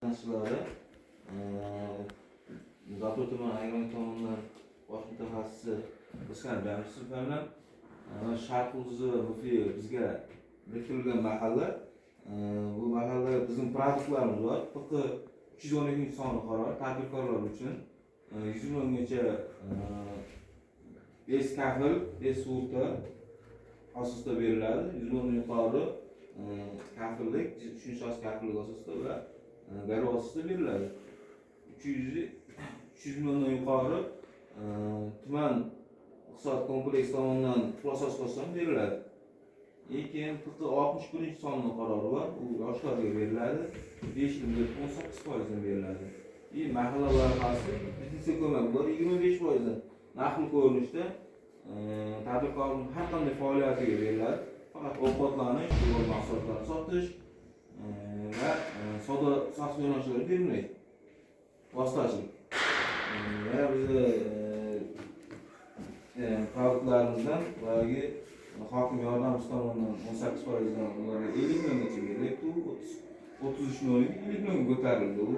Sanatçıları Zafer tuman ayg'oq tomonidan bosh mutaxassisi O'skar Jamshidov bilan Sharq Ulduzi muxbiri bizga biriktirilgan mahalla. Bu mahallada bizim produktlarimiz var. Faqat 312 sonli qaror tadbirkorlar uchun 100 milliongacha bes kafil, bes sug'urta asosida beriladi. 100 milliondan yuqori kafillik, uchinchi asosiy kafillik asosida va garov asosida beriladi. 300 milliondan yuqori tuman iqtisod kompleks tomonidan pul asosida beriladi. Keyin 61 sonli qarori var. U yoshlarga beriladi. 5 yilga 18% beriladi. Mahalla loyihasi biznesga ko'mak bor. 25% naqd ko'rinishda tadbirkorning har qanday faoliyatiga beriladi. Faqat ovqatlanish, yo'l mahsulotlarini sotish va savdo sotish yo'nalishlari berilmaydi. Vositachilik. Va bizni produktlarimizdan ularga hokim yordamchisi tomonidan 18%dan ularga 50 milliongacha berilibdi. 33 millionga 50 millionga ko'tarildi u.